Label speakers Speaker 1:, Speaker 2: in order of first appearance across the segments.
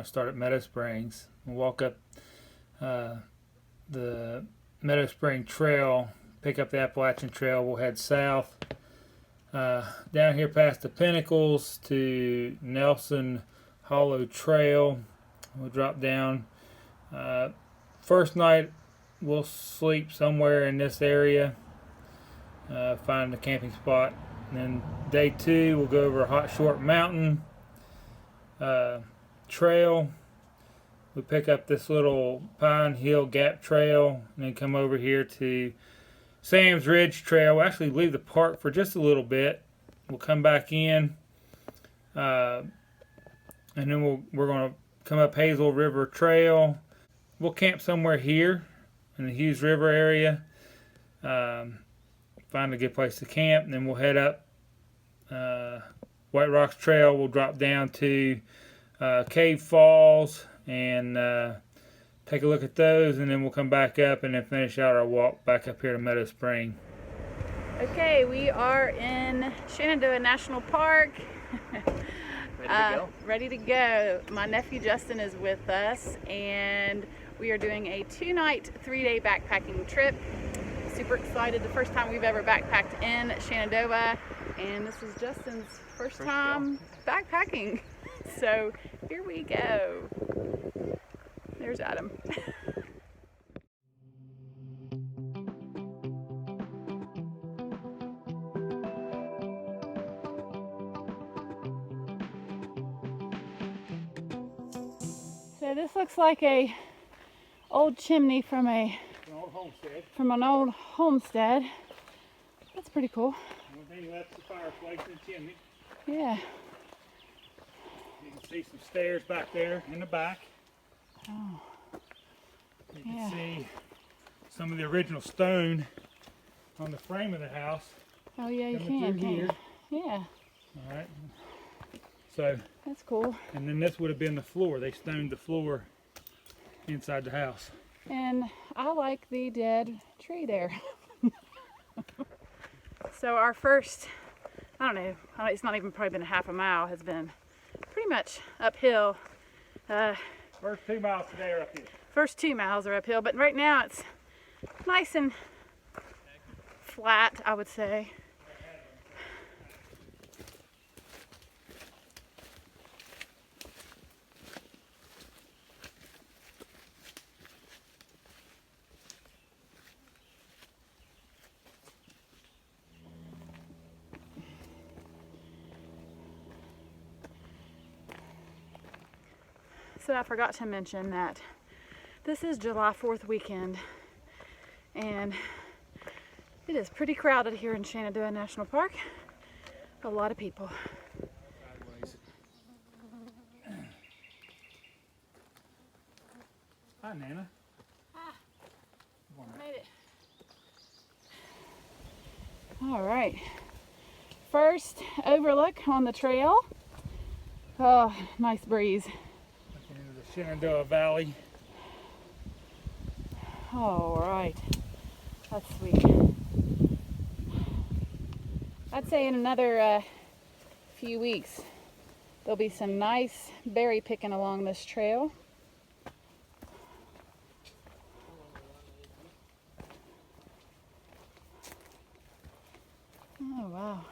Speaker 1: going to start at Meadow Springs. We'll walk up the Meadow Spring Trail, pick up the Appalachian Trail. We'll head south down here past the Pinnacles to Nelson Hollow Trail. We'll drop down. First night we'll sleep somewhere in this area, find a camping spot. And then day 2 we'll go over Hot Short Mountain trail. We pick up this little Pine Hill Gap Trail and then come over here to Sam's Ridge Trail. We'll actually leave the park for just a little bit. We'll come back in, and then we're going to come up Hazel River Trail. We'll camp somewhere here in the Hughes River area. Find a good place to camp, and then we'll head up White Rocks Trail. We'll drop down to Cave Falls and take a look at those, and then we'll come back up and then finish out our walk back up here to Meadow Spring.
Speaker 2: Okay, we are in Shenandoah National Park.
Speaker 1: Ready to go?
Speaker 2: Ready to go. My nephew Justin is with us, and we are doing a 2-night, 3-day backpacking trip. Super excited. The first time we've ever backpacked in Shenandoah, and this is Justin's first time backpacking. So here we go. There's Adam. So this looks like a old chimney from an old homestead. That's pretty cool.
Speaker 1: One thing left, the fireplace and chimney.
Speaker 2: Yeah.
Speaker 1: You can see some stairs back there in the back.
Speaker 2: Oh.
Speaker 1: You can see some of the original stone on the frame of the house.
Speaker 2: Oh yeah, you
Speaker 1: coming
Speaker 2: can.
Speaker 1: through here.
Speaker 2: Yeah.
Speaker 1: All right. So.
Speaker 2: That's cool.
Speaker 1: And then this would have been the floor. They stoned the floor inside the house.
Speaker 2: And I like the dead tree there. So our first, I don't know, it's not even probably been half a mile, has been pretty much uphill.
Speaker 1: First 2 miles today are uphill.
Speaker 2: First 2 miles are uphill, but right now it's nice and flat, I would say. So I forgot to mention that this is July 4th weekend, and it is pretty crowded here in Shenandoah National Park. A lot of people.
Speaker 1: Sideways. Hi, Nana.
Speaker 2: Ah, made it. All right. First overlook on the trail. Oh, nice breeze.
Speaker 1: Into the Shenandoah Valley.
Speaker 2: All right, that's sweet. I'd say in another few weeks there'll be some nice berry picking along this trail. Oh wow.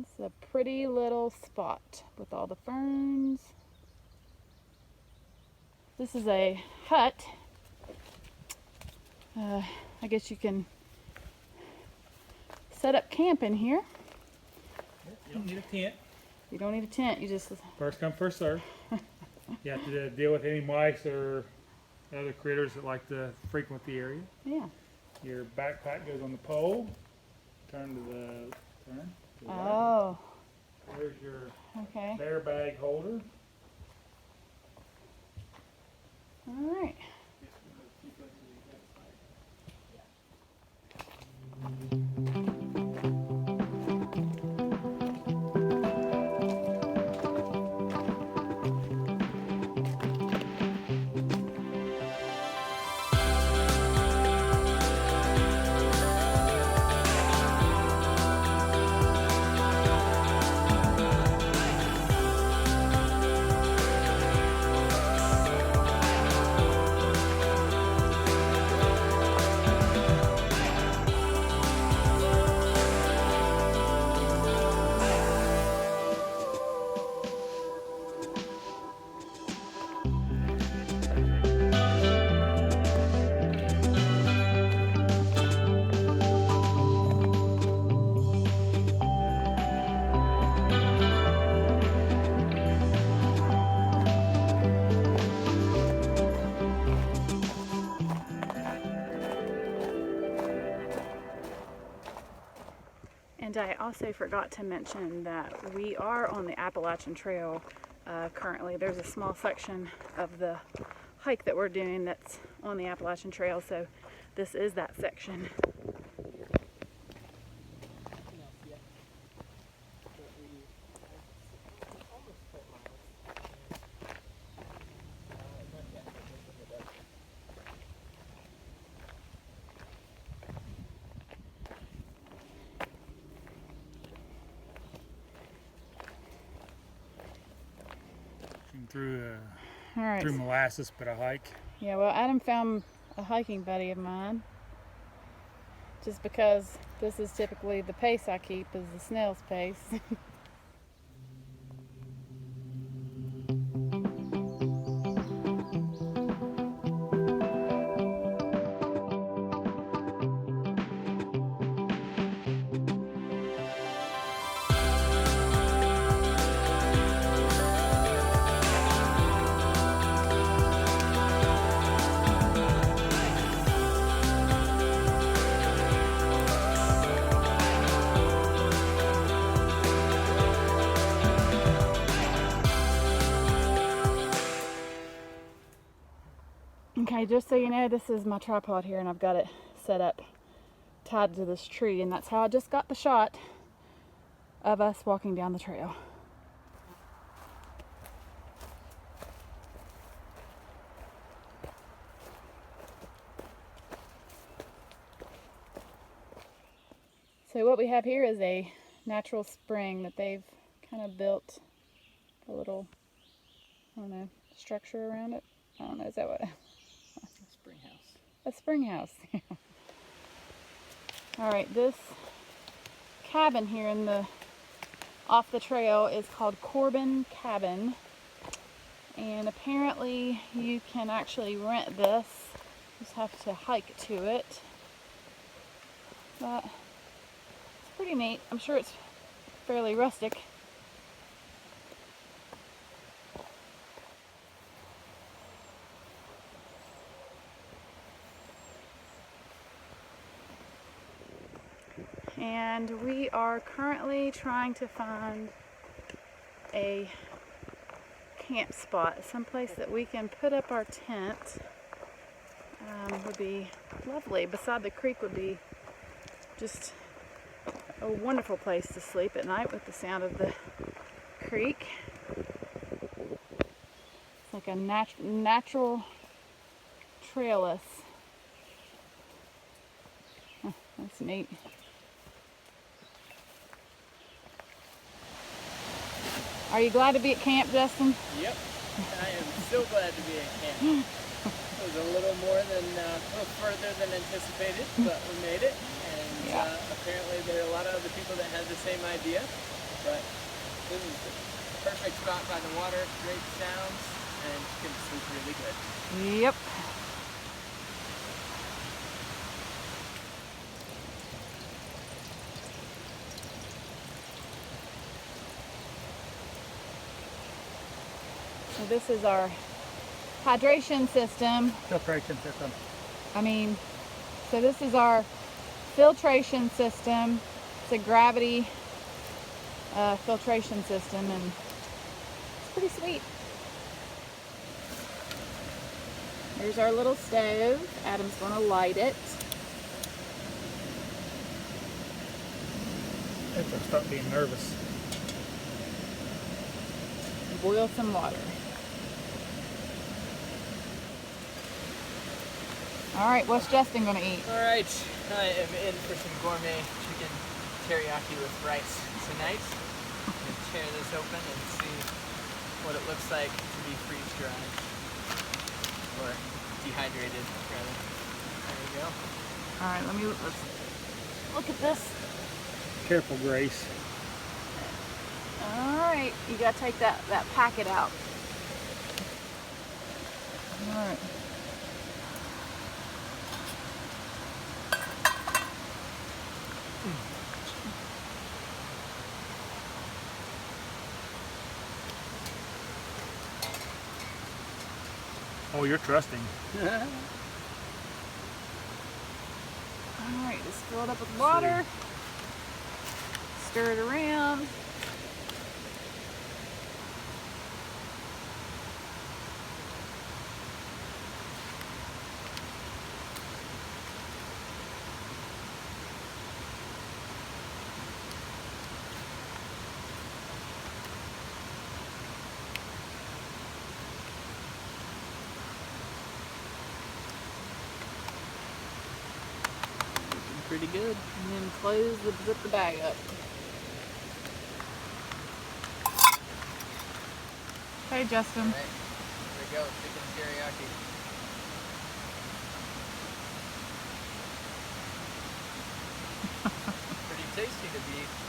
Speaker 2: It's a pretty little spot with all the ferns. This is a hut. I guess you can set up camp in here.
Speaker 1: You don't need a tent.
Speaker 2: You don't need a tent, you just...
Speaker 1: First come, first serve. You have to deal with any mice or other critters that like to frequent the area.
Speaker 2: Yeah.
Speaker 1: Your backpack goes on the pole. Turn to the right.
Speaker 2: Oh.
Speaker 1: There's your
Speaker 2: Okay.
Speaker 1: bear bag holder.
Speaker 2: All right. And I also forgot to mention that we are on the Appalachian Trail currently. There's a small section of the hike that we're doing that's on the Appalachian Trail, so this is that section.
Speaker 1: Through
Speaker 2: All right.
Speaker 1: through molasses, but a hike.
Speaker 2: Yeah, well, Adam found a hiking buddy of mine. Just because this is typically the pace I keep is the snail's pace. Okay, just so you know, this is my tripod here, and I've got it set up tied to this tree, and that's how I just got the shot of us walking down the trail. So what we have here is a natural spring that they've kind of built a little, I don't know, structure around it. I don't know, is that what?
Speaker 1: Spring house.
Speaker 2: A spring house. All right, this cabin here in the off the trail is called Corbin Cabin, and apparently you can actually rent this. You just have to hike to it, but it's pretty neat. I'm sure it's fairly rustic. And we are currently trying to find a camp spot, someplace that we can put up our tent. Would be lovely. Beside the creek would be just a wonderful place to sleep at night with the sound of the creek. It's like a natural trailless. Huh, that's neat. Are you glad to be at camp, Justin?
Speaker 3: Yep, I am so glad to be at camp. It was a little further than anticipated, but we made it. And apparently there are a lot of other people that had the same idea. But this is the perfect spot by the water, great sounds, and you can sleep really good.
Speaker 2: Yep. So this is our hydration system.
Speaker 1: Filtration system.
Speaker 2: So this is our filtration system. It's a gravity filtration system, and it's pretty sweet. Here's our little stove. Adam's gonna light it.
Speaker 1: I'm starting to be nervous.
Speaker 2: And boil some water. All right, what's Justin gonna eat?
Speaker 3: All right, I am in for some gourmet chicken teriyaki with rice tonight. I'm gonna tear this open and see what it looks like to be freeze-dried. Or dehydrated, rather. There you go.
Speaker 2: All right, let's look at this.
Speaker 1: Careful, Grace.
Speaker 2: All right, you gotta take that packet out. All right.
Speaker 1: Oh, you're trusting.
Speaker 2: All right, just fill it up with water. stir it around.
Speaker 3: Pretty good.
Speaker 2: And then zip the bag up. Hey, Justin.
Speaker 3: All right, here we go, chicken teriyaki. Pretty tasty to be